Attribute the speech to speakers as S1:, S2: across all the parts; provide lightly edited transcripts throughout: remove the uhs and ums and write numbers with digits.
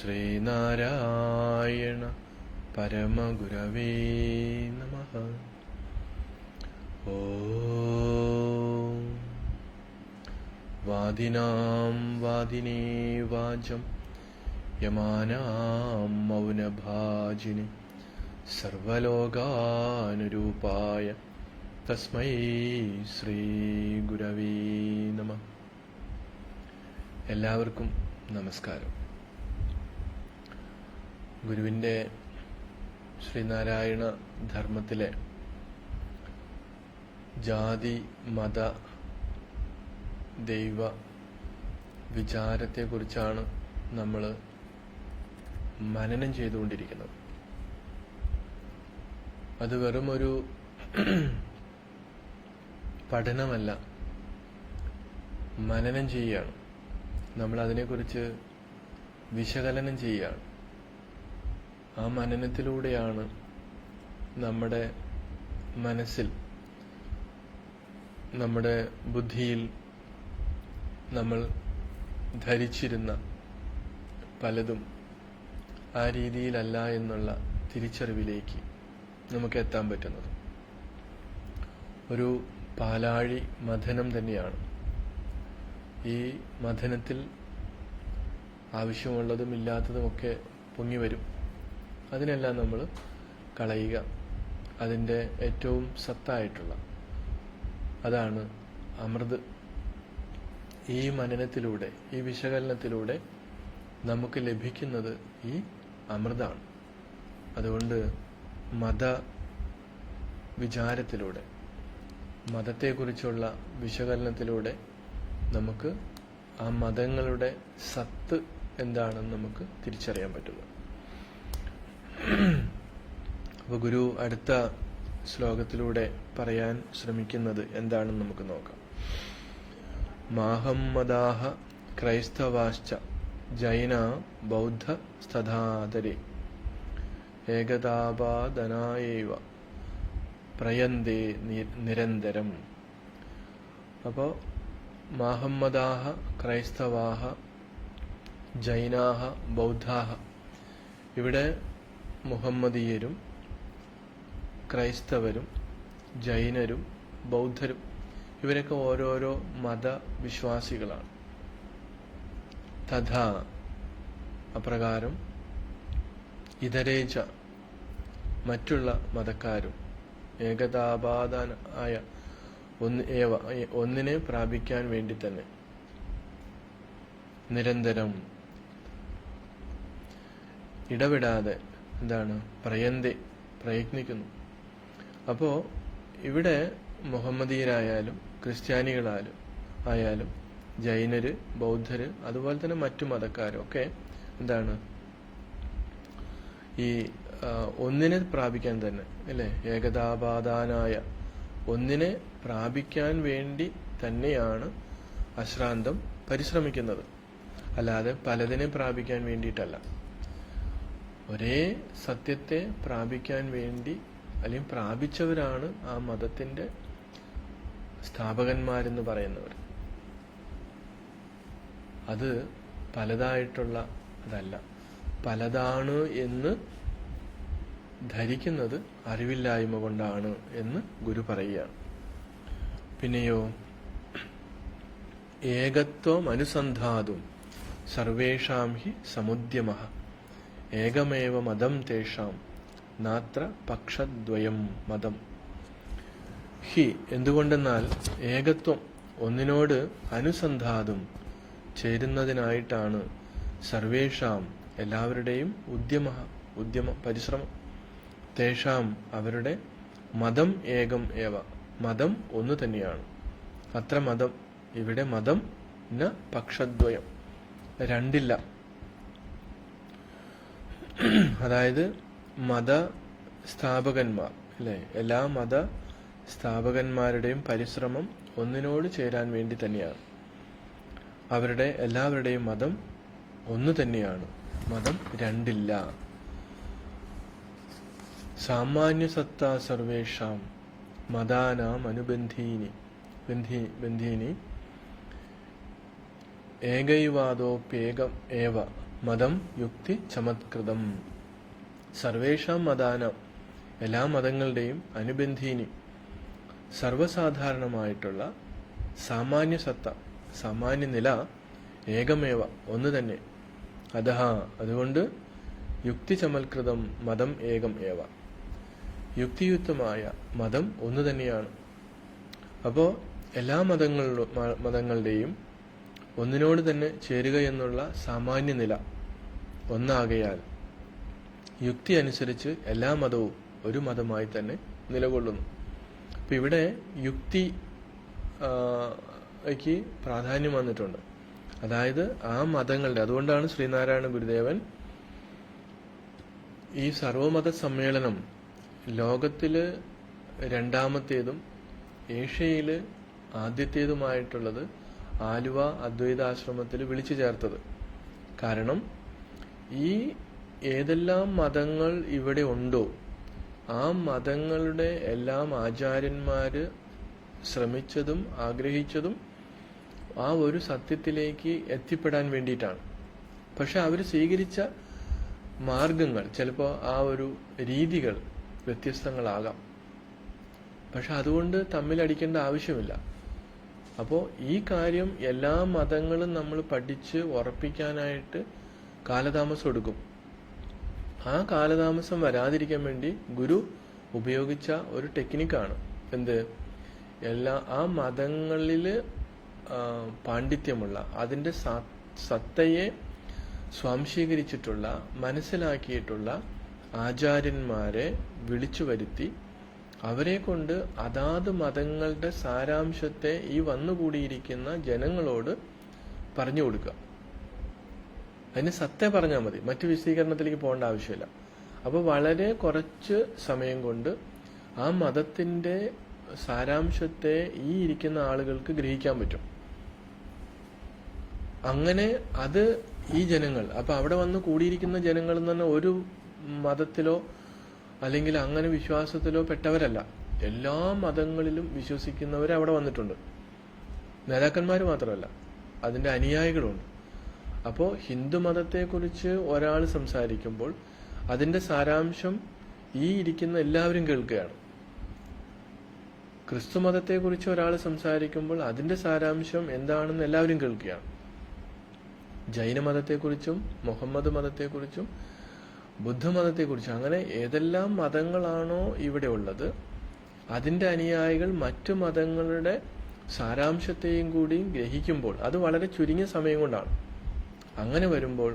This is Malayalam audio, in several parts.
S1: ശ്രീനാരായണ പരമഗുരവേ നമഃ. ഓം വാദിനാം വാദിനേ വാചം യമാനാം മൗനഭാജിനി സർവലോകാനുരൂപായ തസ്മൈ ശ്രീ ഗുരവേ നമഃ. എല്ലാവർക്കും നമസ്കാരം. ഗുരുവിൻ്റെ ശ്രീനാരായണ ധർമ്മത്തിലെ ജാതി മത ദൈവ വിചാരത്തെക്കുറിച്ചാണ് നമ്മൾ മനനം ചെയ്തുകൊണ്ടിരിക്കുന്നത്. അത് വെറുമൊരു പഠനമല്ല, മനനം ചെയ്യുകയാണ്. നമ്മൾ അതിനെക്കുറിച്ച് വിശകലനം ചെയ്യുകയാണ്. ആ മനനത്തിലൂടെയാണ് നമ്മുടെ മനസ്സിൽ, നമ്മുടെ ബുദ്ധിയിൽ നമ്മൾ ധരിച്ചിരുന്ന പലതും ആ രീതിയിലല്ല എന്നുള്ള തിരിച്ചറിവിലേക്ക് നമുക്ക് എത്താൻ പറ്റുന്നത്. ഒരു പാലാഴി മഥനം തന്നെയാണ്. ഈ മഥനത്തിൽ ആവശ്യമുള്ളതും ഇല്ലാത്തതുമൊക്കെ പൊങ്ങി വരും. അതിനെല്ലാം നമ്മൾ കളയുക. അതിൻ്റെ ഏറ്റവും സത്തായിട്ടുള്ള അതാണ് അമൃത്. ഈ മനനത്തിലൂടെ, ഈ വിശകലനത്തിലൂടെ നമുക്ക് ലഭിക്കുന്നത് ഈ അമൃതാണ്. അതുകൊണ്ട് മത വിചാരത്തിലൂടെ, മതത്തെക്കുറിച്ചുള്ള വിശകലനത്തിലൂടെ നമുക്ക് ആ മതങ്ങളുടെ സത്ത് എന്താണെന്ന് നമുക്ക് തിരിച്ചറിയാൻ പറ്റുക. അപ്പോൾ ഗുരു അടുത്ത ശ്ലോകത്തിലൂടെ പറയാൻ ശ്രമിക്കുന്നത് എന്താണെന്ന് നമുക്ക് നോക്കാം. മാഹമ്മദാഹ ക്രൈസ്തവാശ്ച ജൈന ബൗദ്ധ സ്ഥതാതരെ ഏകതാപാദനായേവ പ്രയന്തേ നിരന്തരം. അപ്പോൾ മാഹമ്മദാഹ ക്രൈസ്തവാഹ ജൈനാഹ ബൗദ്ധാഹ, ഇവിടെ മുഹമ്മദീയരും ക്രൈസ്തവരും ജൈനരും ബൗദ്ധരും ഇവരൊക്കെ ഓരോരോ മതവിശ്വാസികളാണ്. തഥാ അപ്രകാരം ഇതരേച മറ്റുള്ള മതക്കാരും ഏകതാപാദായ ഒന്നിനെ പ്രാപിക്കാൻ വേണ്ടി തന്നെ നിരന്തരം ഇടവിടാതെ എന്താണ് പ്രയത്നിക്കുന്നു. അപ്പോൾ ഇവിടെ മുഹമ്മദീയരായാലും ക്രിസ്ത്യാനികളായാലും ജൈനര് ബൗദ്ധര് അതുപോലെ തന്നെ മറ്റു മതക്കാരും ഒക്കെ എന്താണ് ഈ ഒന്നിനെ പ്രാപിക്കാൻ തന്നെ, അല്ലേ, ഏകതാപാദാനായ ഒന്നിനെ പ്രാപിക്കാൻ വേണ്ടി തന്നെയാണ് അശ്രാന്തം പരിശ്രമിക്കുന്നത്. അല്ലാതെ പലതിനെ പ്രാപിക്കാൻ വേണ്ടിയിട്ടല്ല. ഒരേ സത്യത്തെ പ്രാപിക്കാൻ വേണ്ടി, അല്ലെങ്കിൽ പ്രാപിച്ചവരാണ് ആ മതത്തിന്റെ സ്ഥാപകന്മാരെന്ന് പറയുന്നവർ. അത് പലതായിട്ടുള്ള അതല്ല, പലതാണ് എന്ന് ധരിക്കുന്നത് അറിവില്ലായ്മ കൊണ്ടാണ് എന്ന് ഗുരു പറയുകയാണ്. പിന്നെയോ ഏകത്വം അനുസന്ധാതും സർവേഷാം ഹി സമുദ്യമഃ ഏകമേവ മതം തേഷാം നാത്ര പക്ഷദ്വയം മതം. ഹി എന്തുകൊണ്ടെന്നാൽ ഏകത്വം ഒന്നിനോട് അനുസന്ധാതും ചേരുന്നതിനായിട്ടാണ് സർവേഷാം എല്ലാവരുടെയും ഉദ്യമം പരിശ്രമം, തേഷാം അവരുടെ മതം ഏകം ഏവ മതം ഒന്ന് തന്നെയാണ്. അത്ര മതം, ഇവിടെ മതം ന പക്ഷദ്വയം, രണ്ടില്ല. അതായത് മത സ്ഥാപകന്മാർ, അല്ലെ, എല്ലാ മത സ്ഥാപകന്മാരുടെയും പരിശ്രമം ഒന്നിനോട് ചേരാൻ വേണ്ടി തന്നെയാണ്. അവരുടെ എല്ലാവരുടെയും മതം ഒന്ന് തന്നെയാണ്, മതം രണ്ടില്ല. സാമാന്യസത്താ സർവേഷാം മതാനാം അനുബന്ധീനി ഏകൈവാദോപ്യേകം ഏവ മതം യുക്തി ചമത്കൃതം. സർവേഷാം മതാനാം, എല്ലാ മതങ്ങളുടെയും അനുബന്ധീനി, സർവസാധാരണമായിട്ടുള്ള സാമാന്യ സത്ത, സാമാന്യ നില, ഏകമേവ, ഒന്ന് തന്നെ. അതഹ, അതുകൊണ്ട് യുക്തി ചമത്കൃതം മതം ഏകം ഏവ, യുക്തിയുക്തമായ മതം ഒന്ന് തന്നെയാണ്. അപ്പോൾ എല്ലാ മതങ്ങളുടെയും ഒന്നിനോട് തന്നെ ചേരുക എന്നുള്ള സാമാന്യ നില ഒന്നാകയാൽ യുക്തി അനുസരിച്ച് എല്ലാ മതവും ഒരു മതമായി തന്നെ നിലകൊള്ളുന്നു. അപ്പം ഇവിടെ യുക്തിക്ക് പ്രാധാന്യം വന്നിട്ടുണ്ട്. അതായത് ആ മതങ്ങളുടെ, അതുകൊണ്ടാണ് ശ്രീനാരായണ ഗുരുദേവൻ ഈ സർവമത സമ്മേളനം ലോകത്തില് രണ്ടാമത്തേതും ഏഷ്യയില് ആദ്യത്തേതുമായിട്ടുള്ളത് ആലുവ അദ്വൈതാശ്രമത്തിൽ വിളിച്ചു ചേർത്തത്. കാരണം ഈ ഏതെല്ലാം മതങ്ങൾ ഇവിടെ ഉണ്ടോ ആ മതങ്ങളുടെ എല്ലാം ആചാര്യന്മാര് ശ്രമിച്ചതും ആഗ്രഹിച്ചതും ആ ഒരു സത്യത്തിലേക്ക് എത്തിപ്പെടാൻ വേണ്ടിയിട്ടാണ്. പക്ഷെ അവർ സ്വീകരിച്ച മാർഗങ്ങൾ, ചിലപ്പോൾ ആ ഒരു രീതികൾ വ്യത്യസ്തങ്ങളാകാം. പക്ഷെ അതുകൊണ്ട് തമ്മിലടിക്കേണ്ട ആവശ്യമില്ല. അപ്പോൾ ഈ കാര്യം എല്ലാ മതങ്ങളും നമ്മൾ പഠിച്ച് ഉറപ്പിക്കാനായിട്ട് കാലതാമസം എടുക്കും. ആ കാലതാമസം വരാതിരിക്കാൻ വേണ്ടി ഗുരു ഉപയോഗിച്ച ഒരു ടെക്നിക്കാണ് എന്ത്, ആ മതങ്ങളിൽ പാണ്ഡിത്യമുള്ള, അതിൻ്റെ സത്തയെ സ്വാംശീകരിച്ചിട്ടുള്ള, മനസ്സിലാക്കിയിട്ടുള്ള ആചാര്യന്മാരെ വിളിച്ചു വരുത്തി അവരെ കൊണ്ട് അതാത് മതങ്ങളുടെ സാരാംശത്തെ ഈ വന്നുകൂടിയിരിക്കുന്ന ജനങ്ങളോട് പറഞ്ഞു കൊടുക്കുക. അതിന് സത്യം പറഞ്ഞാൽ മതി, മറ്റു വിശദീകരണത്തിലേക്ക് പോകേണ്ട ആവശ്യമില്ല. അപ്പോൾ വളരെ കുറച്ച് സമയം കൊണ്ട് ആ മതത്തിന്റെ സാരാംശത്തെ ഈ ഇരിക്കുന്ന ആളുകൾക്ക് ഗ്രഹിക്കാൻ പറ്റും. അങ്ങനെ അത് ഈ ജനങ്ങൾ, അപ്പൊ അവിടെ വന്ന് കൂടിയിരിക്കുന്ന ജനങ്ങൾ എന്ന് പറഞ്ഞാൽ ഒരു മതത്തിലോ അല്ലെങ്കിൽ അങ്ങനെ വിശ്വാസത്തിലോ പെട്ടവരല്ല. എല്ലാ മതങ്ങളിലും വിശ്വസിക്കുന്നവർ അവിടെ വന്നിട്ടുണ്ട്. നേതാക്കന്മാർ മാത്രമല്ല, അതിന്റെ അനുയായികളുണ്ട്. അപ്പോൾ ഹിന്ദു മതത്തെക്കുറിച്ച് ഒരാൾ സംസാരിക്കുമ്പോൾ അതിന്റെ സാരാംശം ഈ ഇരിക്കുന്ന എല്ലാവരും കേൾക്കുകയാണ്. ക്രിസ്തു മതത്തെക്കുറിച്ച് ഒരാൾ സംസാരിക്കുമ്പോൾ അതിന്റെ സാരാംശം എന്താണെന്ന് എല്ലാവരും കേൾക്കുകയാണ്. ജൈനമതത്തെക്കുറിച്ചും മുഹമ്മദ് മതത്തെക്കുറിച്ചും ബുദ്ധമതത്തെക്കുറിച്ചും, അങ്ങനെ ഏതെല്ലാം മതങ്ങളാണോ ഇവിടെ ഉള്ളത് അതിന്റെ അനുയായികൾ മറ്റു മതങ്ങളുടെ സാരാംശത്തെയും കൂടി ഗ്രഹിക്കുമ്പോൾ അത് വളരെ ചുരുങ്ങിയ സമയം കൊണ്ടാണ്. അങ്ങനെ വരുമ്പോൾ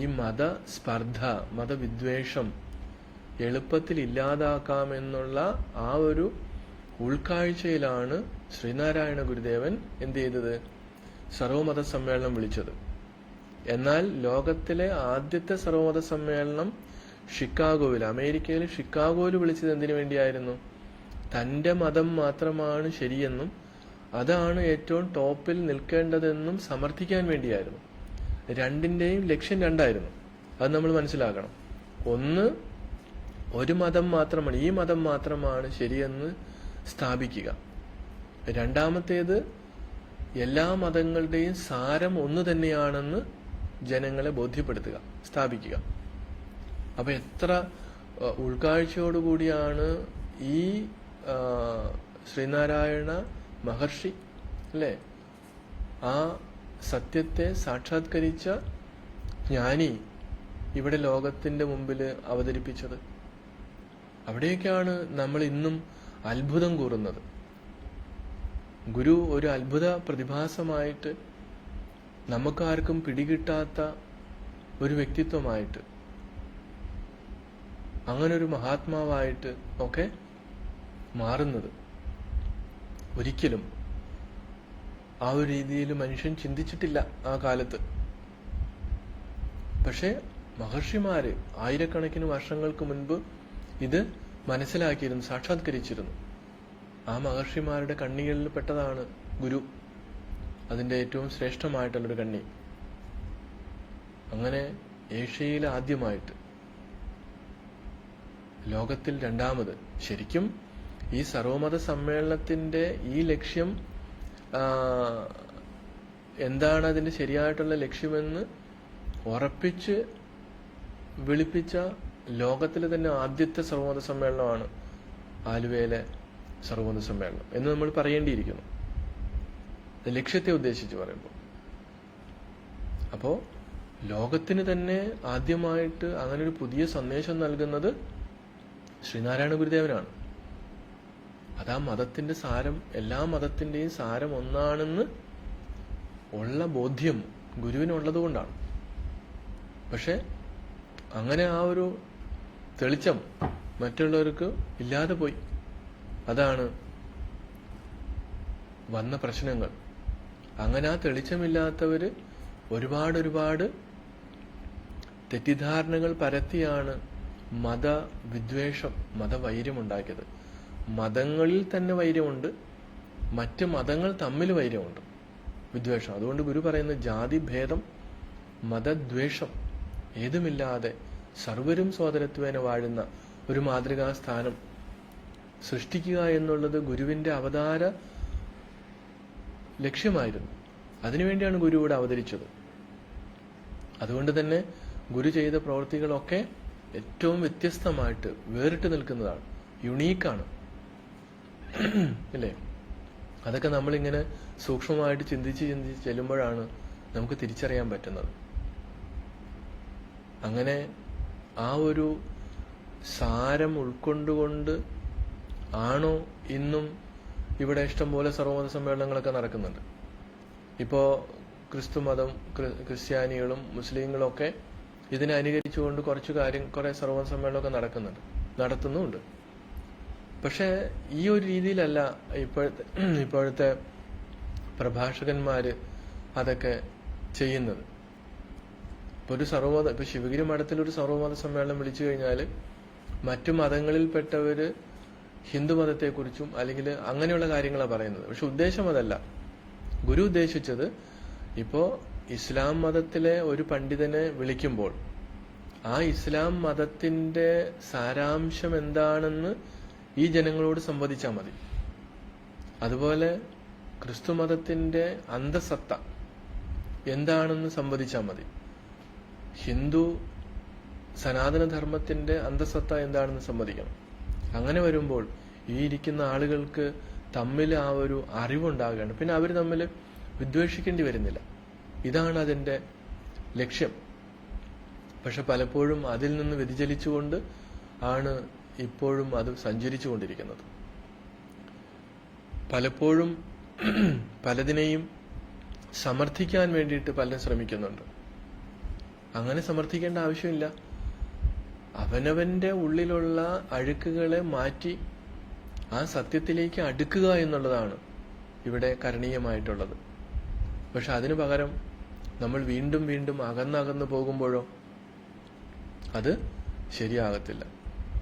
S1: ഈ മതസ്പർദ്ധ, മതവിദ്വേഷം എളുപ്പത്തിൽ ഇല്ലാതാക്കാമെന്നുള്ള ആ ഒരു ഉൾക്കാഴ്ചയിലാണ് ശ്രീനാരായണ ഗുരുദേവൻ എന്ത് ചെയ്തത്, സർവമത സമ്മേളനം വിളിച്ചത്. എന്നാൽ ലോകത്തിലെ ആദ്യത്തെ സർവമത സമ്മേളനം ഷിക്കാഗോയിൽ, അമേരിക്കയിൽ ഷിക്കാഗോയിൽ വിളിച്ചത് എന്തിനു വേണ്ടിയായിരുന്നു? തന്റെ മതം മാത്രമാണ് ശരിയെന്നും അതാണ് ഏറ്റവും ടോപ്പിൽ നിൽക്കേണ്ടതെന്നും സമർത്ഥിക്കാൻ വേണ്ടിയായിരുന്നു. രണ്ടിന്റെയും ലക്ഷ്യം രണ്ടായിരുന്നു. അത് നമ്മൾ മനസ്സിലാക്കണം. ഒന്ന്, ഒരു മതം മാത്രമാണ്, ഈ മതം മാത്രമാണ് ശരിയെന്ന് സ്ഥാപിക്കുക. രണ്ടാമത്തേത്, എല്ലാ മതങ്ങളുടെയും സാരം ഒന്ന് തന്നെയാണെന്ന് ജനങ്ങളെ ബോധ്യപ്പെടുത്തുക, സ്ഥാപിക്കുക. അപ്പൊ എത്ര ഉൾക്കാഴ്ചയോടുകൂടിയാണ് ഈ ശ്രീനാരായണ മഹർഷി അല്ലെ ആ സത്യത്തെ സാക്ഷാത്കരിച്ച ജ്ഞാനി ഇവിടെ ലോകത്തിന്റെ മുമ്പിൽ അവതരിപ്പിച്ചത്. അവിടേക്കാണ് നമ്മൾ ഇന്നും അത്ഭുതം കൂറുന്നത്. ഗുരു ഒരു അത്ഭുത പ്രതിഭാസമായിട്ട്, നമുക്കാർക്കും പിടികിട്ടാത്ത ഒരു വ്യക്തിത്വമായിട്ട്, അങ്ങനൊരു മഹാത്മാവായിട്ട് ഒക്കെ മാറുന്നത് ഒരിക്കലും ആ ഒരു രീതിയിൽ മനുഷ്യൻ ചിന്തിച്ചിട്ടില്ല ആ കാലത്ത്. പക്ഷെ മഹർഷിമാര് ആയിരക്കണക്കിന് വർഷങ്ങൾക്ക് മുൻപ് ഇത് മനസ്സിലാക്കിയിരുന്നു, സാക്ഷാത്കരിച്ചിരുന്നു. ആ മഹർഷിമാരുടെ കണ്ണികളിൽ പെട്ടതാണ് ഗുരു, അതിന്റെ ഏറ്റവും ശ്രേഷ്ഠമായിട്ടുള്ളൊരു കണ്ണി. അങ്ങനെ ഏഷ്യയിൽ ആദ്യമായിട്ട്, ലോകത്തിൽ രണ്ടാമത്. ശരിക്കും ഈ സർവമത സമ്മേളനത്തിന്റെ ഈ ലക്ഷ്യം എന്താണ്, അതിന്റെ ശരിയായിട്ടുള്ള ലക്ഷ്യമെന്ന് ഉറപ്പിച്ച് വിളിപ്പിച്ച ലോകത്തിലെ തന്നെ ആദ്യത്തെ സർവമത സമ്മേളനമാണ് ആലുവയിലെ സർവമത സമ്മേളനം എന്ന് നമ്മൾ പറയേണ്ടിയിരിക്കുന്നു, ലക്ഷ്യത്തെ ഉദ്ദേശിച്ച് പറയുമ്പോൾ. അപ്പോ ലോകത്തിന് തന്നെ ആദ്യമായിട്ട് അങ്ങനെ ഒരു പുതിയ സന്ദേശം നൽകുന്നത് ശ്രീനാരായണ ഗുരുദേവനാണ്. അതാ മതത്തിന്റെ സാരം, എല്ലാ മതത്തിന്റെയും സാരം ഒന്നാണെന്ന് ഉള്ള ബോധ്യം ഗുരുവിനുള്ളത് കൊണ്ടാണ്. പക്ഷെ അങ്ങനെ ആ ഒരു തെളിച്ചം മറ്റുള്ളവർക്ക് ഇല്ലാതെ പോയി. അതാണ് വന്ന പ്രശ്നങ്ങൾ. അങ്ങനെ ആ തെളിച്ചമില്ലാത്തവര് ഒരുപാട് തെറ്റിദ്ധാരണകൾ പരത്തിയാണ് മതവിദ്വേഷം, മതവൈര്യമുണ്ടാക്കിയത്. മതങ്ങളിൽ തന്നെ വൈര്യമുണ്ട്, മറ്റ് മതങ്ങൾ തമ്മിൽ വൈര്യമുണ്ട്, വിദ്വേഷം. അതുകൊണ്ട് ഗുരു പറയുന്ന ജാതിഭേദം, മതദ്വേഷം ഏതുമില്ലാതെ സർവരും സോദരത്വേന വാഴുന്ന ഒരു മാതൃകാ സ്ഥാനം സൃഷ്ടിക്കുക എന്നുള്ളത് ഗുരുവിന്റെ അവതാര ലക്ഷ്യമായിരുന്നു. അതിനുവേണ്ടിയാണ് ഗുരു ഇവിടെ അവതരിച്ചത്. അതുകൊണ്ട് തന്നെ ഗുരു ചെയ്ത പ്രവൃത്തികളൊക്കെ ഏറ്റവും വ്യത്യസ്തമായിട്ട് വേറിട്ട് നിൽക്കുന്നതാണ്, യുണീക്കാണ്, അല്ലേ? അതൊക്കെ നമ്മളിങ്ങനെ സൂക്ഷ്മമായിട്ട് ചിന്തിച്ച് ചെല്ലുമ്പോഴാണ് നമുക്ക് തിരിച്ചറിയാൻ പറ്റുന്നത്. അങ്ങനെ ആ ഒരു സാരം ഉൾക്കൊണ്ടുകൊണ്ട് ആണോ ഇന്നും ഇവിടെ ഇഷ്ടംപോലെ സർവമത സമ്മേളനങ്ങളൊക്കെ നടക്കുന്നുണ്ട്. ഇപ്പോ ക്രിസ്തുമതം, ക്രിസ്ത്യാനികളും മുസ്ലിങ്ങളും ഒക്കെ ഇതിനെ അനുകരിച്ചുകൊണ്ട് കുറെ സർവമത സമ്മേളനമൊക്കെ നടത്തുന്നുമുണ്ട്. പക്ഷെ ഈ ഒരു രീതിയിലല്ല ഇപ്പോഴത്തെ പ്രഭാഷകന്മാര് അതൊക്കെ ചെയ്യുന്നത്. ഇപ്പൊ ശിവഗിരി മഠത്തിൽ ഒരു സർവമത സമ്മേളനം വിളിച്ചു കഴിഞ്ഞാൽ മറ്റു മതങ്ങളിൽപ്പെട്ടവര് ഹിന്ദു മതത്തെക്കുറിച്ചും അല്ലെങ്കിൽ അങ്ങനെയുള്ള കാര്യങ്ങളാണ് പറയുന്നത്. പക്ഷെ ഉദ്ദേശം അതല്ല. ഗുരു ഉദ്ദേശിച്ചത് ഇപ്പോ ഇസ്ലാം മതത്തിലെ ഒരു പണ്ഡിതനെ വിളിക്കുമ്പോൾ ആ ഇസ്ലാം മതത്തിന്റെ സാരാംശം എന്താണെന്ന് ഈ ജനങ്ങളോട് സംവദിച്ചാൽ മതി. അതുപോലെ ക്രിസ്തു മതത്തിന്റെ അന്തസത്ത എന്താണെന്ന് സംവദിച്ചാൽ മതി. ഹിന്ദു സനാതനധർമ്മത്തിന്റെ അന്തസത്ത എന്താണെന്ന് സമ്മതിക്കണം. അങ്ങനെ വരുമ്പോൾ ഈ ഇരിക്കുന്ന ആളുകൾക്ക് തമ്മിൽ ആ ഒരു അറിവുണ്ടാകുകയാണ്. പിന്നെ അവർ തമ്മിൽ വിദ്വേഷിക്കേണ്ടി വരുന്നില്ല. ഇതാണ് അതിന്റെ ലക്ഷ്യം. പക്ഷെ പലപ്പോഴും അതിൽ നിന്ന് വ്യതിചലിച്ചുകൊണ്ട് ആണ് ഇപ്പോഴും അത് സഞ്ചരിച്ചു കൊണ്ടിരിക്കുന്നത്. പലപ്പോഴും പലതിനെയും സമർത്ഥിക്കാൻ വേണ്ടിയിട്ട് പലരും ശ്രമിക്കുന്നുണ്ട്. അങ്ങനെ സമർത്ഥിക്കേണ്ട ആവശ്യമില്ല. അവനവന്റെ ഉള്ളിലുള്ള അഴുക്കുകളെ മാറ്റി ആ സത്യത്തിലേക്ക് അടുക്കുക എന്നുള്ളതാണ് ഇവിടെ കരണീയമായിട്ടുള്ളത്. പക്ഷെ അതിനു പകരം നമ്മൾ വീണ്ടും വീണ്ടും അകന്നകന്നു പോകുമ്പോഴോ അത് ശരിയാകത്തില്ല.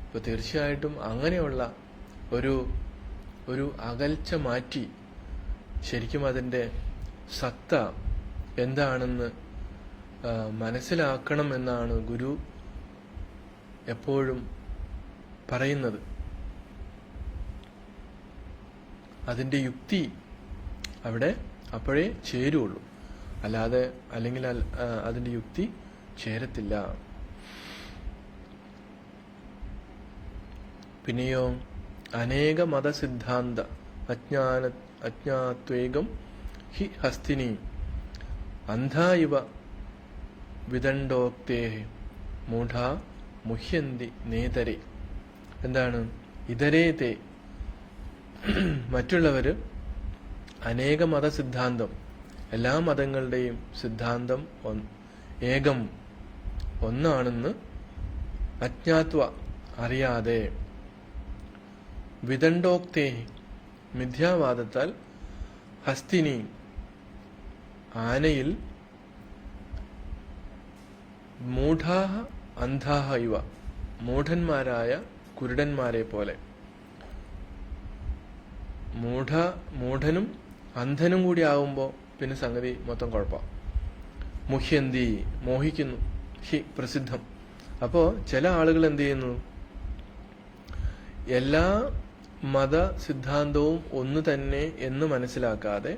S1: ഇപ്പൊ തീർച്ചയായിട്ടും അങ്ങനെയുള്ള ഒരു അകൽച്ച മാറ്റി ശരിക്കും അതിന്റെ സത്ത എന്താണെന്ന് മനസ്സിലാക്കണം എന്നാണ് ഗുരു എപ്പോഴും പറയുന്നത്. അതിന്റെ യുക്തി അവിടെ അപ്പോഴേ ചേരുള്ളൂ, അല്ലെങ്കിൽ അതിന്റെ യുക്തി ചേരത്തില്ല. പിന്നെയോ അനേക മതസിദ്ധാന്ത അജ്ഞാത്വേകം ഹി ഹസ്തിനി അന്ധാ ഇവ വിദണ്ഡോക്തേ മൂഢ മുഹ്യന്തി നേതരെ. എന്താണ് ഇതരേതേ? മറ്റുള്ളവര് അനേക മതസിദ്ധാന്തം, എല്ലാ മതങ്ങളുടെയും സിദ്ധാന്തം ഏകം ഒന്നാണെന്ന് അജ്ഞാത്വ അറിയാതെ, വിദണ്ഡോക്തേ മിഥ്യാവാദത്താൽ, ഹസ്തിനി ആനയിൽ, മൂഢാഹ അന്ധാഹ ഇവ മൂഢന്മാരായ കുരുടന്മാരെ പോലെ. മൂഢനും അന്ധനും കൂടി ആവുമ്പോ പിന്നെ സംഗതി മൊത്തം കുഴപ്പം. മുഹ്യന്തി മോഹിക്കുന്നു, ഹി പ്രസിദ്ധം. അപ്പോ ചില ആളുകൾ എന്ത് ചെയ്യുന്നു, എല്ലാ മത സിദ്ധാന്തവും ഒന്ന് തന്നെ എന്ന് മനസ്സിലാക്കാതെ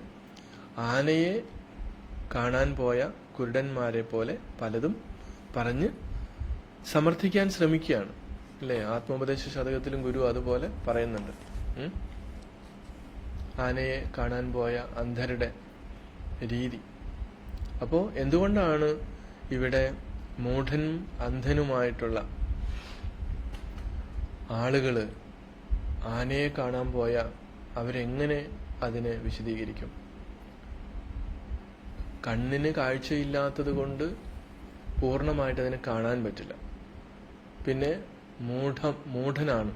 S1: ആനയെ കാണാൻ പോയ കുരുടന്മാരെ പോലെ പലതും പറഞ്ഞ് സമർത്ഥിക്കാൻ ശ്രമിക്കുകയാണ് അല്ലേ. ആത്മോപദേശ ശതകത്തിലും ഗുരു അതുപോലെ പറയുന്നുണ്ട്. ആനയെ കാണാൻ പോയ അന്ധരുടെ രീതി. അപ്പോ എന്തുകൊണ്ടാണ് ഇവിടെ മൂഢനും അന്ധനുമായിട്ടുള്ള ആളുകള് ആനയെ കാണാൻ പോയ അവരെങ്ങനെ അതിനെ വിശദീകരിക്കും? കണ്ണിന് കാഴ്ചയില്ലാത്തത് കൊണ്ട് പൂർണ്ണമായിട്ട് അതിനെ കാണാൻ പറ്റില്ല. പിന്നെ മൂഢനാണ്,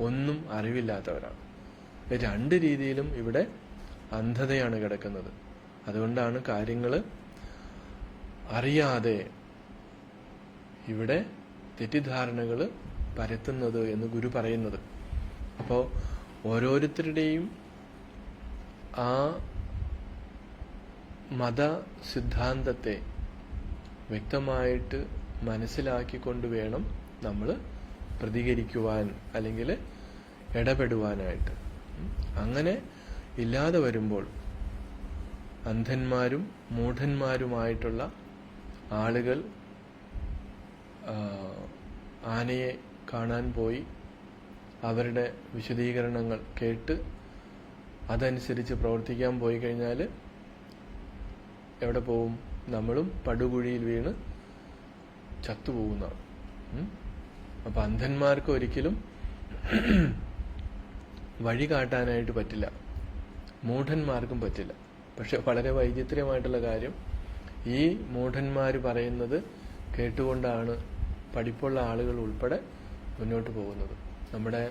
S1: ഒന്നും അറിവില്ലാത്തവരാണ്. രണ്ട് രീതിയിലും ഇവിടെ അന്ധതയാണ് കിടക്കുന്നത്. അതുകൊണ്ടാണ് കാര്യങ്ങൾ അറിയാതെ ഇവിടെ തെറ്റിദ്ധാരണകൾ പരത്തുന്നത് എന്ന് ഗുരു പറയുന്നത്. അപ്പോൾ ഓരോരുത്തരുടെയും ആ മത സിദ്ധാന്തത്തെ വ്യക്തമായിട്ട് മനസ്സിലാക്കിക്കൊണ്ട് വേണം നമ്മൾ പ്രതികരിക്കുവാൻ അല്ലെങ്കിൽ ഇടപെടുവാനായിട്ട്. അങ്ങനെ ഇല്ലാതെ വരുമ്പോൾ അന്ധന്മാരും മൂഢന്മാരുമായിട്ടുള്ള ആളുകൾ ആനയെ കാണാൻ പോയി അവരുടെ വിശദീകരണങ്ങൾ കേട്ട് അതനുസരിച്ച് പ്രവർത്തിക്കാൻ പോയി കഴിഞ്ഞാൽ എവിടെ പോവും? നമ്മളും പടുകുഴിയിൽ വീണ് ചത്തുപോകുന്നതാണ്. അപ്പൊ അന്ധന്മാർക്ക് ഒരിക്കലും വഴി കാട്ടാനായിട്ട് പറ്റില്ല, മൂഢന്മാർക്കും പറ്റില്ല. പക്ഷെ വളരെ വൈചിത്ര്യമായിട്ടുള്ള കാര്യം, ഈ മൂഢന്മാര് പറയുന്നത് കേട്ടുകൊണ്ടാണ് പഠിപ്പുള്ള ആളുകൾ ഉൾപ്പെടെ മുന്നോട്ട് പോകുന്നത്. നമ്മുടെ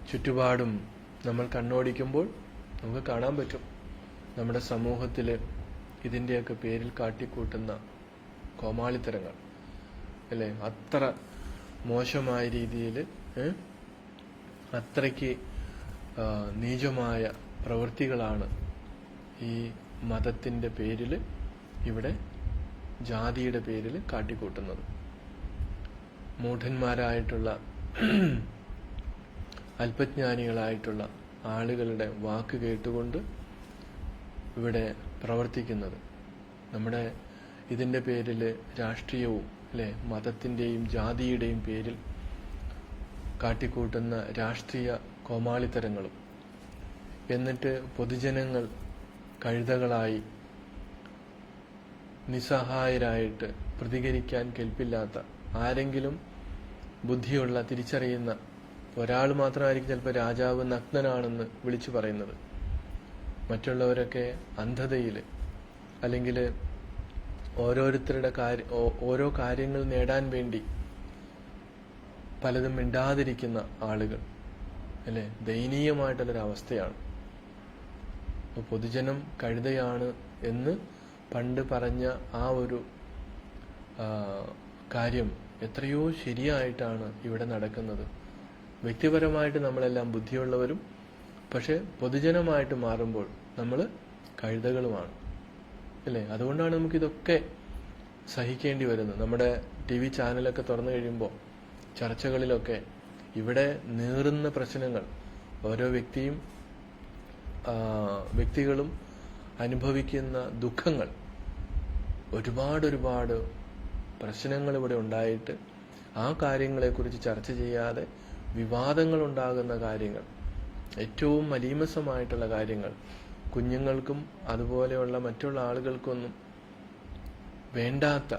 S1: ചുറ്റുപാടും നമ്മൾ കണ്ണോടിക്കുമ്പോൾ നമുക്ക് കാണാൻ പറ്റും നമ്മുടെ സമൂഹത്തിൽ ഇതിൻ്റെയൊക്കെ പേരിൽ കാട്ടിക്കൂട്ടുന്ന കോമാളിത്തരങ്ങൾ അല്ലേ. അത്ര മോശമായ രീതിയിൽ അത്രയ്ക്ക് നീചമായ പ്രവൃത്തികളാണ് ഈ മതത്തിൻ്റെ പേരിൽ, ഇവിടെ ജാതിയുടെ പേരിൽ കാട്ടിക്കൂട്ടുന്നത്. മൂഢന്മാരായിട്ടുള്ള അല്പജ്ഞാനികളായിട്ടുള്ള ആളുകളുടെ വാക്ക് കേട്ടുകൊണ്ട് ഇവിടെ പ്രവർത്തിക്കുന്നത്. നമ്മുടെ ഇതിൻ്റെ പേരിൽ രാഷ്ട്രീയവും അല്ലെ മതത്തിൻ്റെയും ജാതിയുടെയും പേരിൽ കാട്ടിക്കൂട്ടുന്ന രാഷ്ട്രീയ കോമാളിത്തരങ്ങളും, എന്നിട്ട് പൊതുജനങ്ങൾ കഴുതകളായി നിസ്സഹായരായിട്ട് പ്രതികരിക്കാൻ കെൽപ്പില്ലാത്ത ആരെങ്കിലും ബുദ്ധിയുള്ള തിരിച്ചറിയുന്ന ഒരാൾ മാത്രമായിരിക്കും ചിലപ്പോൾ രാജാവ് നഗ്നനാണെന്ന് വിളിച്ചു പറയുന്നത്. മറ്റുള്ളവരൊക്കെ അന്ധതയിൽ അല്ലെങ്കിൽ ഓരോരുത്തരുടെ ഓരോ കാര്യങ്ങൾ നേടാൻ വേണ്ടി പലതും മിണ്ടാതിരിക്കുന്ന ആളുകൾ അല്ലെ. ദയനീയമായിട്ടുള്ളൊരവസ്ഥയാണ്. അപ്പോൾ പൊതുജനം കഴുതയാണ് എന്ന് പണ്ട് പറഞ്ഞ ആ ഒരു കാര്യം എത്രയോ ശരിയായിട്ടാണ് ഇവിടെ നടക്കുന്നത്. വ്യക്തിപരമായിട്ട് നമ്മളെല്ലാം ബുദ്ധിയുള്ളവരും, പക്ഷെ പൊതുജനമായിട്ട് മാറുമ്പോൾ നമ്മൾ കഴുതകളുമാണ് അല്ലേ. അതുകൊണ്ടാണ് നമുക്കിതൊക്കെ സഹിക്കേണ്ടി വരുന്നത്. നമ്മുടെ TV ചാനലൊക്കെ തുറന്നു കഴിയുമ്പോൾ ചർച്ചകളിലൊക്കെ ഇവിടെ നീറുന്ന പ്രശ്നങ്ങൾ, ഓരോ വ്യക്തികളും അനുഭവിക്കുന്ന ദുഃഖങ്ങൾ, ഒരുപാട് പ്രശ്നങ്ങൾ ഇവിടെ ഉണ്ടായിട്ട് ആ കാര്യങ്ങളെക്കുറിച്ച് ചർച്ച ചെയ്യാതെ വിവാദങ്ങൾ ഉണ്ടാകുന്ന കാര്യങ്ങൾ, ഏറ്റവും മലീമസമായിട്ടുള്ള കാര്യങ്ങൾ, കുഞ്ഞുങ്ങൾക്കും അതുപോലെയുള്ള മറ്റുള്ള ആളുകൾക്കൊന്നും വേണ്ടാത്ത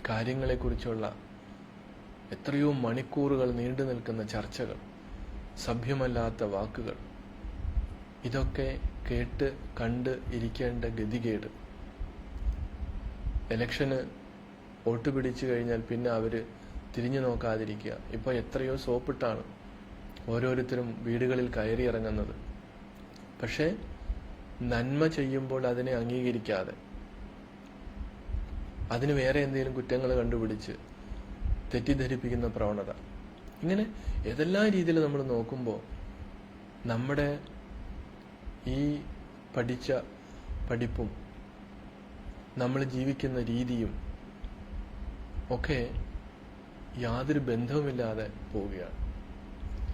S1: കാര്യങ്ങളെക്കുറിച്ചുള്ള എത്രയോ മണിക്കൂറുകൾ നീണ്ടു നിൽക്കുന്ന ചർച്ചകൾ, സഭ്യമല്ലാത്ത വാക്കുകൾ, ഇതൊക്കെ കേട്ട് കണ്ട് ഇരിക്കേണ്ട ഗതികേട്. ഇലക്ഷന് വോട്ട് പിടിച്ചു കഴിഞ്ഞാൽ പിന്നെ അവര് തിരിഞ്ഞു നോക്കാതിരിക്കുക. ഇപ്പൊ എത്രയോ സോപ്പിട്ടാണ് ഓരോരുത്തരും വീടുകളിൽ കയറി ഇറങ്ങുന്നത്. പക്ഷെ നന്മ ചെയ്യുമ്പോൾ അതിനെ അംഗീകരിക്കാതെ അതിന് വേറെ എന്തെങ്കിലും കുറ്റങ്ങൾ കണ്ടുപിടിച്ച് തെറ്റിദ്ധരിപ്പിക്കുന്ന പ്രവണത, ഇങ്ങനെ ഏതെല്ലാം രീതിയിൽ നമ്മൾ നോക്കുമ്പോൾ നമ്മുടെ ഈ പഠിച്ച പഠിപ്പും നമ്മൾ ജീവിക്കുന്ന രീതിയും ഒക്കെ യാതൊരു ബന്ധവുമില്ലാതെ പോവുകയാണ്.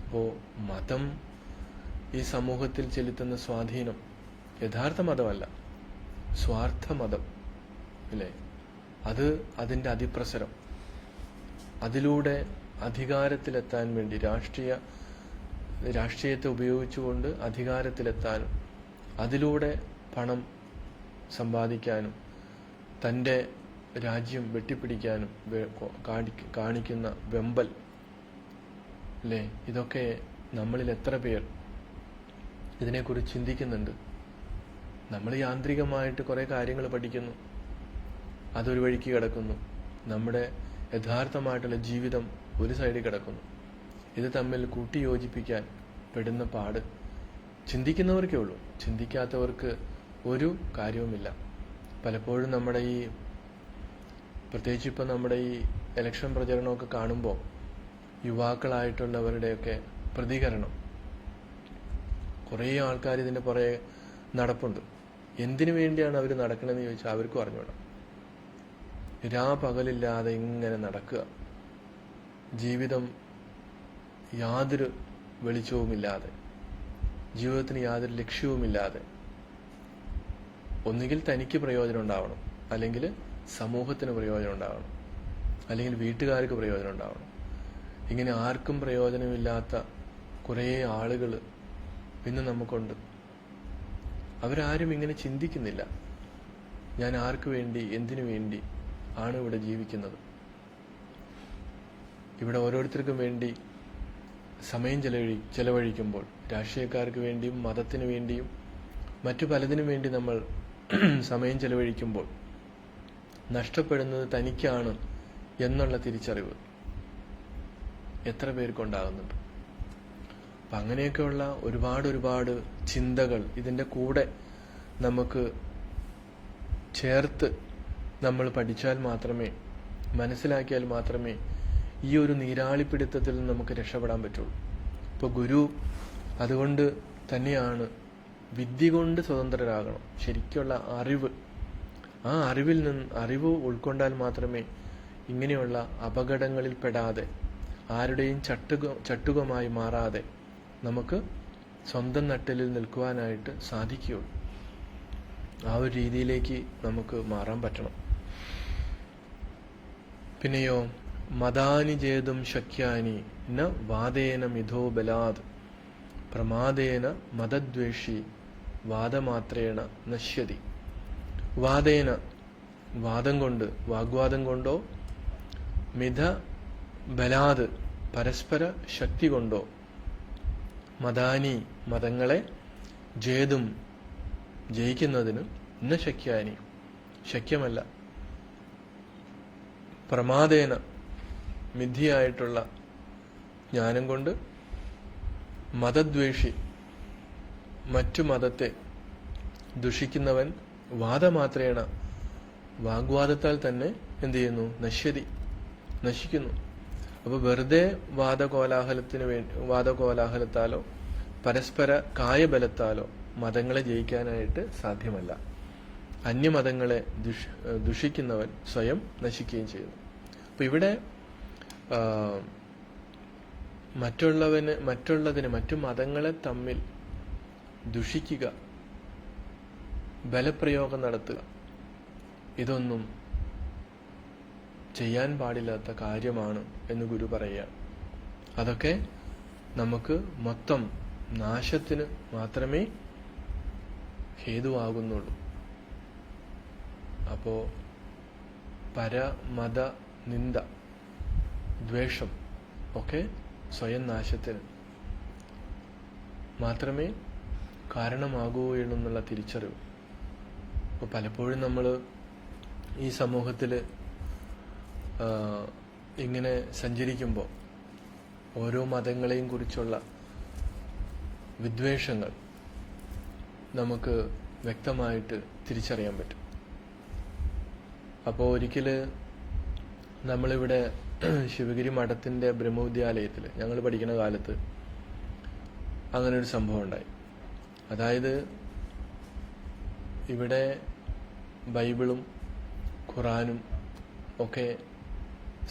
S1: അപ്പോൾ മതം ഈ സമൂഹത്തിൽ ചെലുത്തുന്ന സ്വാധീനം യഥാർത്ഥ മതമല്ല, സ്വാർത്ഥ മതം ഇല്ലേ? അത് അതിൻ്റെ അതിപ്രസരം, അതിലൂടെ അധികാരത്തിലെത്താൻ വേണ്ടി രാഷ്ട്രീയത്തെ ഉപയോഗിച്ചുകൊണ്ട് അധികാരത്തിലെത്താനും അതിലൂടെ പണം സമ്പാദിക്കാനും തൻ്റെ രാജ്യം വെട്ടിപ്പിടിക്കാനും കാണിക്കുന്ന വെമ്പൽ, അല്ലേ? ഇതൊക്കെ നമ്മളിൽ എത്ര പേർ ഇതിനെക്കുറിച്ച് ചിന്തിക്കുന്നുണ്ട്? നമ്മൾ യാന്ത്രികമായിട്ട് കുറേ കാര്യങ്ങൾ പഠിക്കുന്നു, അതൊരു വഴിക്ക് കിടക്കുന്നു. നമ്മുടെ യഥാർത്ഥമായിട്ടുള്ള ജീവിതം ഒരു സൈഡിൽ കിടക്കുന്നു. ഇത് തമ്മിൽ കൂട്ടിയോജിപ്പിക്കാൻ പെടുന്ന പാട് ചിന്തിക്കുന്നവർക്കേ ഉള്ളൂ. ചിന്തിക്കാത്തവർക്ക് ഒരു കാര്യവുമില്ല. പലപ്പോഴും പ്രത്യേകിച്ച് ഇപ്പം നമ്മുടെ ഈ ഇലക്ഷൻ പ്രചരണമൊക്കെ കാണുമ്പോൾ യുവാക്കളായിട്ടുള്ളവരുടെയൊക്കെ പ്രതികരണം, കുറേ ആൾക്കാർ ഇതിൻ്റെ പുറകെ നടപ്പുണ്ട്. എന്തിനു വേണ്ടിയാണ് അവർ നടക്കണമെന്ന് ചോദിച്ചാൽ അവർക്കും അറിഞ്ഞൂടാ. പകലില്ലാതെ ഇങ്ങനെ നടക്കുക, ജീവിതം യാതൊരു വെളിച്ചവുമില്ലാതെ, ജീവിതത്തിന് യാതൊരു ലക്ഷ്യവുമില്ലാതെ. ഒന്നുകിൽ തനിക്ക് പ്രയോജനം ഉണ്ടാവണം, അല്ലെങ്കിൽ സമൂഹത്തിന് പ്രയോജനം ഉണ്ടാവണം, അല്ലെങ്കിൽ വീട്ടുകാർക്ക് പ്രയോജനം ഉണ്ടാവണം. ഇങ്ങനെ ആർക്കും പ്രയോജനമില്ലാത്ത കുറേ ആളുകൾ ഇന്ന് നമുക്കുണ്ട്. അവരാരും ഇങ്ങനെ ചിന്തിക്കുന്നില്ല, ഞാൻ ആർക്ക് വേണ്ടി, എന്തിനു വേണ്ടി ആണ് ഇവിടെ ജീവിക്കുന്നത്. ഇവിടെ ഓരോരുത്തർക്കും വേണ്ടി സമയം ചെലവഴിക്കുമ്പോൾ, രാഷ്ട്രീയക്കാർക്ക് വേണ്ടിയും മതത്തിന് വേണ്ടിയും മറ്റു പലതിനു വേണ്ടി നമ്മൾ സമയം ചെലവഴിക്കുമ്പോൾ നഷ്ടപ്പെടുന്നത് തനിക്കാണ് എന്നുള്ള തിരിച്ചറിവ് എത്ര പേർക്കുണ്ടാകുന്നുണ്ട്? അപ്പം അങ്ങനെയൊക്കെയുള്ള ഒരുപാട് ചിന്തകൾ ഇതിൻ്റെ കൂടെ നമുക്ക് ചേർത്ത് നമ്മൾ പഠിച്ചാൽ മാത്രമേ, മനസ്സിലാക്കിയാൽ മാത്രമേ ഈ ഒരു നീരാളിപ്പിടുത്തത്തിൽ നിന്ന് നമുക്ക് രക്ഷപ്പെടാൻ പറ്റുള്ളൂ. ഇപ്പോൾ ഗുരു അതുകൊണ്ട് തന്നെയാണ് വിദ്യ കൊണ്ട് സ്വതന്ത്രരാകണം. ശരിക്കുള്ള അറിവ്, ആ അറിവ് ഉൾക്കൊണ്ടാൽ മാത്രമേ ഇങ്ങനെയുള്ള അപകടങ്ങളിൽ പെടാതെ, ആരുടെയും ചട്ടുകമായി മാറാതെ നമുക്ക് സ്വന്തം നട്ടിലിൽ നിൽക്കുവാനായിട്ട് സാധിക്കുകയുള്ളൂ. ആ ഒരു രീതിയിലേക്ക് നമുക്ക് മാറാൻ പറ്റണം. പിന്നെയോ മതാനി ജേതും ശക്യാനി ന വാദേന മിഥോ ബലാത് പ്രമാദേന മതദ്വേഷി വാദമാത്രേണ നശ്യതി. വാദേന, വാദം കൊണ്ട്, വാഗ്വാദം കൊണ്ടോ, മിഥ ബലാത്, പരസ്പര ശക്തി കൊണ്ടോ, മതാനി, മതങ്ങളെ, ജേതും, ജയിക്കുന്നതിന് ന ശക്യാനി, ശക്യമല്ല, പ്രമാദേന, മിഥ്യയായിട്ടുള്ള ജ്ഞാനം കൊണ്ട്, മതദ്വേഷി, മറ്റു മതത്തെ ദുഷിക്കുന്നവൻ, വാദമാത്രേണ, വാഗ്വാദത്താൽ തന്നെ എന്ത് ചെയ്യുന്നു? നശിക്കുന്നു. അപ്പോൾ വെറുതെ വാദകോലാഹലത്താലോ പരസ്പര കായബലത്താലോ മതങ്ങളെ ജയിക്കാനായിട്ട് സാധ്യമല്ല. അന്യമതങ്ങളെ ദുഷിക്കുന്നവൻ സ്വയം നശിക്കുകയും ചെയ്യുന്നു. അപ്പൊ ഇവിടെ മറ്റു മതങ്ങളെ തമ്മിൽ ദുഷിക്കുക, ബലപ്രയോഗം നടത്തുക, ഇതൊന്നും ചെയ്യാൻ പാടില്ലാത്ത കാര്യമാണ് എന്ന് ഗുരു പറയുകയാണ്. അതൊക്കെ നമുക്ക് മൊത്തം നാശത്തിന് മാത്രമേ ഹേതുവാകുന്നുള്ളൂ. അപ്പോ പരമത നിന്ദ, ദ്വേഷം ഒക്കെ സ്വയം നാശത്തിന് മാത്രമേ കാരണമാകൂ എന്നുള്ള തിരിച്ചറിവ്. അപ്പോൾ പലപ്പോഴും നമ്മൾ ഈ സമൂഹത്തിൽ ഇങ്ങനെ സഞ്ചരിക്കുമ്പോൾ ഓരോ മതങ്ങളെയും കുറിച്ചുള്ള വിദ്വേഷങ്ങൾ നമുക്ക് വ്യക്തമായിട്ട് തിരിച്ചറിയാൻ പറ്റും. അപ്പോൾ ഒരിക്കൽ നമ്മളിവിടെ ശിവഗിരി മഠത്തിൻ്റെ ബ്രഹ്മവിദ്യാലയത്തിൽ ഞങ്ങൾ പഠിക്കുന്ന കാലത്ത് അങ്ങനെ ഒരു സംഭവം ഉണ്ടായി. അതായത് ഇവിടെ ബൈബിളും ഖുറാനും ഒക്കെ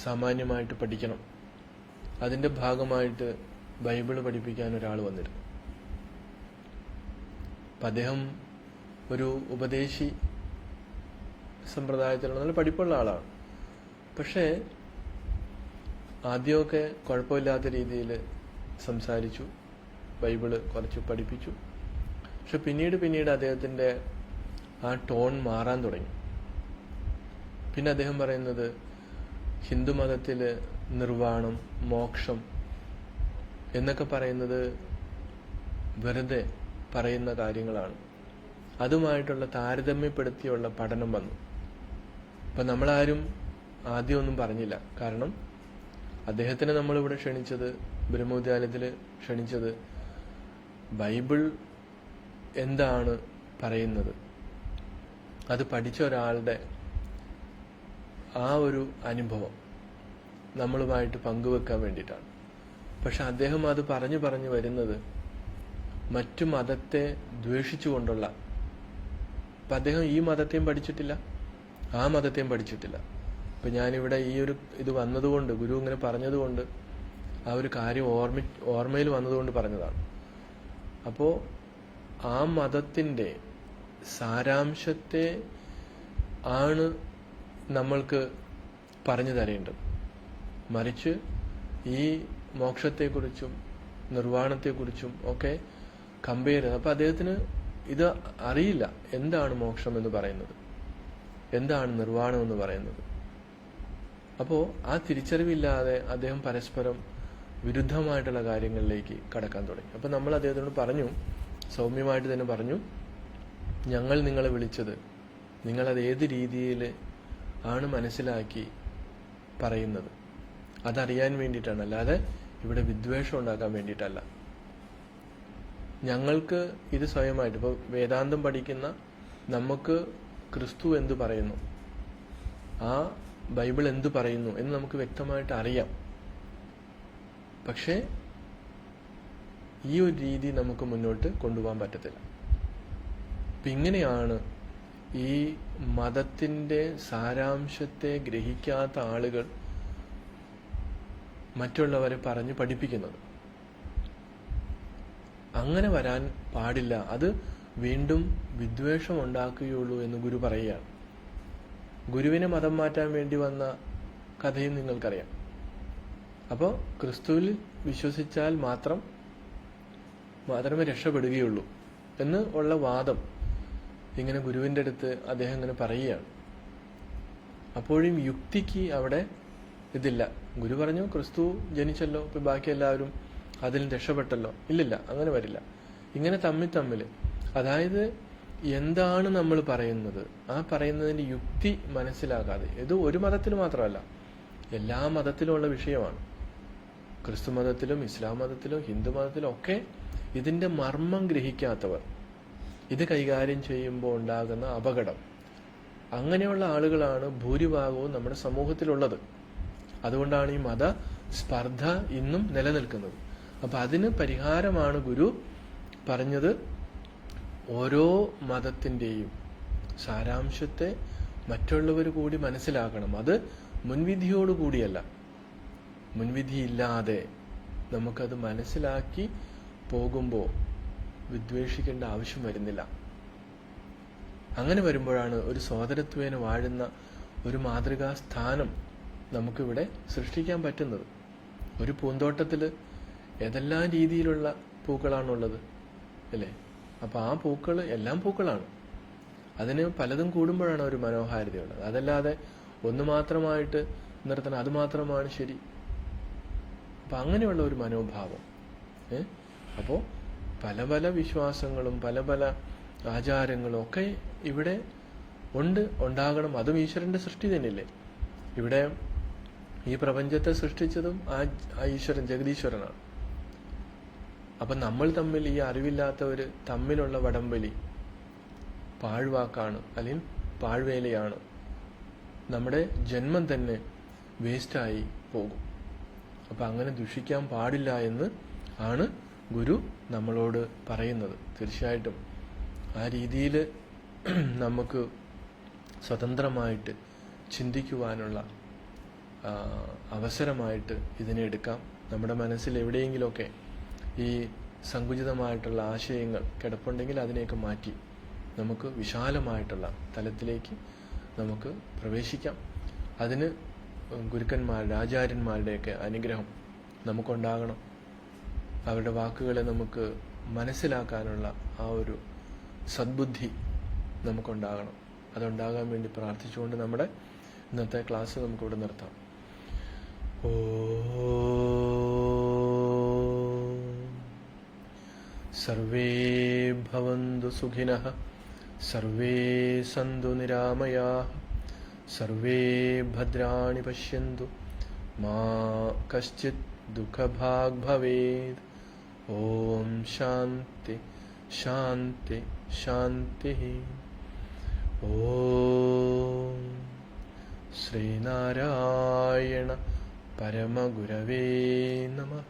S1: സാമാന്യമായിട്ട് പഠിക്കണം. അതിൻ്റെ ഭാഗമായിട്ട് ബൈബിള് പഠിപ്പിക്കാൻ ഒരാൾ വന്നിരുന്നു. അപ്പം അദ്ദേഹം ഒരു ഉപദേശി സമ്പ്രദായത്തിലുള്ള നല്ല പഠിപ്പുള്ള ആളാണ്. പക്ഷേ ആദ്യമൊക്കെ കുഴപ്പമില്ലാത്ത രീതിയിൽ സംസാരിച്ചു, ബൈബിള് കുറച്ച് പഠിപ്പിച്ചു. പക്ഷെ പിന്നീട് അദ്ദേഹത്തിൻ്റെ ആ ടോൺ മാറാൻ തുടങ്ങി. പിന്നെ അദ്ദേഹം പറയുന്നത് ഹിന്ദുമതത്തിൽ നിർവ്വാണം, മോക്ഷം എന്നൊക്കെ പറയുന്നത് വെറുതെ പറയുന്ന കാര്യങ്ങളാണ്. അതുമായിട്ടുള്ള താരതമ്യപ്പെടുത്തിയുള്ള പഠനം വന്നു. അപ്പം നമ്മളാരും ആദ്യമൊന്നും പറഞ്ഞില്ല. കാരണം അദ്ദേഹത്തിനെ നമ്മളിവിടെ ക്ഷണിച്ചത്, ബ്രഹ്മവിദ്യാലയത്തിൽ ക്ഷണിച്ചത് ബൈബിൾ എന്താണ് പറയുന്നത് അത് പഠിച്ച ഒരാളുടെ ആ ഒരു അനുഭവം നമ്മളുമായിട്ട് പങ്കുവെക്കാൻ വേണ്ടിയിട്ടാണ്. പക്ഷെ അദ്ദേഹം അത് പറഞ്ഞു വരുന്നത് മറ്റു മതത്തെ ദ്വേഷിച്ചുകൊണ്ടുള്ള, അപ്പം അദ്ദേഹം ഈ മതത്തെയും പഠിച്ചിട്ടില്ല, ആ മതത്തെയും പഠിച്ചിട്ടില്ല. ഇപ്പം ഞാനിവിടെ ഈ ഒരു ഇത് വന്നതുകൊണ്ട്, ഗുരു ഇങ്ങനെ പറഞ്ഞതുകൊണ്ട്, ആ ഒരു കാര്യം ഓർമ്മയിൽ വന്നതുകൊണ്ട് പറഞ്ഞതാണ്. അപ്പോൾ ആ മതത്തിൻ്റെ സാരാംശത്തെ ആണ് നമ്മൾക്ക് പറഞ്ഞു തരേണ്ടത്. മറിച്ച് ഈ മോക്ഷത്തെക്കുറിച്ചും നിർവ്വാണത്തെക്കുറിച്ചും ഒക്കെ കമ്പയർ ചെയ്ത്, അപ്പം അദ്ദേഹത്തിന് ഇത് അറിയില്ല, എന്താണ് മോക്ഷം എന്ന് പറയുന്നത്, എന്താണ് നിർവ്വാണം എന്ന് പറയുന്നത്. അപ്പോൾ ആ തിരിച്ചറിവില്ലാതെ അദ്ദേഹം പരസ്പരം വിരുദ്ധമായിട്ടുള്ള കാര്യങ്ങളിലേക്ക് കടക്കാൻ തുടങ്ങി. അപ്പം നമ്മൾ അദ്ദേഹത്തിനോട് പറഞ്ഞു, സൗമ്യമായിട്ട് തന്നെ പറഞ്ഞു, ഞങ്ങൾ നിങ്ങളെ വിളിച്ചത് നിങ്ങളത് ഏത് രീതിയിൽ ആണ് മനസ്സിലാക്കി പറയുന്നത് അതറിയാൻ വേണ്ടിയിട്ടാണ്, അല്ലാതെ ഇവിടെ വിദ്വേഷം ഉണ്ടാക്കാൻ വേണ്ടിയിട്ടല്ല. ഞങ്ങൾക്ക് ഇത് സ്വയമായിട്ട്, ഇപ്പോൾ വേദാന്തം പഠിക്കുന്ന നമുക്ക് ക്രിസ്തു എന്തു പറയുന്നു, ആ ബൈബിൾ എന്തു പറയുന്നു എന്ന് നമുക്ക് വ്യക്തമായിട്ട് അറിയാം. പക്ഷേ ഈ ഒരു രീതി നമുക്ക് മുന്നോട്ട് കൊണ്ടുപോകാൻ പറ്റത്തില്ല. അപ്പം ഇങ്ങനെയാണ് ഈ മതത്തിൻ്റെ സാരാംശത്തെ ഗ്രഹിക്കാത്ത ആളുകൾ മറ്റുള്ളവരെ പറഞ്ഞ് പഠിപ്പിക്കുന്നത്. അങ്ങനെ വരാൻ പാടില്ല. അത് വീണ്ടും വിദ്വേഷം ഉണ്ടാക്കുകയുള്ളൂ എന്ന് ഗുരു പറയുകയാണ്. ഗുരുവിനെ മതം മാറ്റാൻ വേണ്ടി വന്ന കഥയും നിങ്ങൾക്കറിയാം. അപ്പോൾ ക്രിസ്തുവിൽ വിശ്വസിച്ചാൽ മാത്രമേ രക്ഷപ്പെടുകയുള്ളൂ എന്ന് ഉള്ള വാദം ഇങ്ങനെ ഗുരുവിൻ്റെ അടുത്ത് അദ്ദേഹം ഇങ്ങനെ പറയുകയാണ്. അപ്പോഴും യുക്തിക്ക് അവിടെ ഇതില്ല. ഗുരു പറഞ്ഞു ക്രിസ്തു ജനിച്ചല്ലോ, ഇപ്പം ബാക്കി എല്ലാവരും അതിൽ രക്ഷപ്പെട്ടല്ലോ. ഇല്ലില്ല, അങ്ങനെ വരില്ല. ഇങ്ങനെ തമ്മിൽ അതായത് എന്താണ് നമ്മൾ പറയുന്നത്, ആ പറയുന്നതിൻ്റെ യുക്തി മനസ്സിലാക്കാതെ, ഇത് ഒരു മതത്തിൽ മാത്രമല്ല, എല്ലാ മതത്തിലുമുള്ള വിഷയമാണ്. ക്രിസ്തു മതത്തിലും ഇസ്ലാം മതത്തിലും ഹിന്ദു മതത്തിലും ഒക്കെ ഇതിൻ്റെ മർമ്മം ഗ്രഹിക്കാത്തവർ ഇത് കൈകാര്യം ചെയ്യുമ്പോൾ ഉണ്ടാകുന്ന അപകടം, അങ്ങനെയുള്ള ആളുകളാണ് ഭൂരിഭാഗവും നമ്മുടെ സമൂഹത്തിലുള്ളത്. അതുകൊണ്ടാണ് ഈ മത സ്പർദ്ധ ഇന്നും നിലനിൽക്കുന്നത്. അപ്പം അതിന് പരിഹാരമാണ് ഗുരു പറഞ്ഞത്, ഓരോ മതത്തിൻ്റെയും സാരാംശത്തെ മറ്റുള്ളവർ കൂടി മനസ്സിലാക്കണം. അത് മുൻവിധിയോടുകൂടിയല്ല, മുൻവിധിയില്ലാതെ നമുക്കത് മനസ്സിലാക്കി പോകുമ്പോൾ വിദ്വേഷിക്കേണ്ട ആവശ്യം വരുന്നില്ല. അങ്ങനെ വരുമ്പോഴാണ് ഒരു സോദരത്വേന വാഴുന്ന ഒരു മാതൃകാ സ്ഥാനം നമുക്കിവിടെ സൃഷ്ടിക്കാൻ പറ്റുന്നത്. ഒരു പൂന്തോട്ടത്തിൽ ഏതെല്ലാം രീതിയിലുള്ള പൂക്കളാണുള്ളത് അല്ലേ? അപ്പോൾ ആ പൂക്കൾ എല്ലാം പൂക്കളാണ്. അതിന് പലതും കൂടുമ്പോഴാണ് ഒരു മനോഹാരിതയുള്ളത്. അതല്ലാതെ ഒന്ന് മാത്രമായിട്ട് നിർത്തണം, അത് മാത്രമാണ് ശരി. അപ്പം അങ്ങനെയുള്ള ഒരു മനോഭാവം. അപ്പോൾ പല പല വിശ്വാസങ്ങളും പല പല ആചാരങ്ങളും ഒക്കെ ഇവിടെ ഉണ്ടാകണം. അതും ഈശ്വരൻ്റെ സൃഷ്ടി തന്നെയല്ലേ. ഇവിടെ ഈ പ്രപഞ്ചത്തെ സൃഷ്ടിച്ചതും ആ ഈശ്വരൻ, ജഗദീശ്വരനാണ്. അപ്പം നമ്മൾ തമ്മിൽ, ഈ അറിവില്ലാത്തവർ തമ്മിലുള്ള വടംവലി പാഴ്വാക്കാണ്, അല്ലെങ്കിൽ പാഴ്വേലയാണ്. നമ്മുടെ ജന്മം തന്നെ വേസ്റ്റായി പോകും. അപ്പം അങ്ങനെ ദുഷിക്കാൻ പാടില്ല എന്ന് ആണ് ഗുരു നമ്മളോട് പറയുന്നത്. തീർച്ചയായിട്ടും ആ രീതിയിൽ നമുക്ക് സ്വതന്ത്രമായിട്ട് ചിന്തിക്കുവാനുള്ള അവസരമായിട്ട് ഇതിനെ എടുക്കാം. നമ്മുടെ മനസ്സിൽ എവിടെയെങ്കിലുമൊക്കെ ഈ സങ്കുചിതമായിട്ടുള്ള ആശയങ്ങൾ കിടപ്പുണ്ടെങ്കിൽ അതിനെയൊക്കെ മാറ്റി നമുക്ക് വിശാലമായിട്ടുള്ള തലത്തിലേക്ക് നമുക്ക് പ്രവേശിക്കാം. അതിന് ഗുരുക്കന്മാരുടെ, ആചാര്യന്മാരുടെയൊക്കെ അനുഗ്രഹം നമുക്കുണ്ടാകണം. അവരുടെ വാക്കുകളെ നമുക്ക് മനസ്സിലാക്കാനുള്ള ആ ഒരു സദ്ബുദ്ധി നമുക്കുണ്ടാകണം. അതുണ്ടാകാൻ വേണ്ടി പ്രാർത്ഥിച്ചുകൊണ്ട് നമ്മുടെ ഇന്നത്തെ ക്ലാസ് നമുക്കിവിടെ നിർത്താം. സർവേ ഭവന്തു സുഖിനഃ, സർവേ സന്തു നിരാമയാഃ, സർവേ ഭദ്രാണി പശ്യന്തു, മാ കശ്ചിത് ദുഃഖഭാഗ് ഭവേത്. ഓം ശാന്തി ശാന്തി ശാന്തി. ഓം ശ്രീനാരായണ പരമഗുരവേ നമഃ.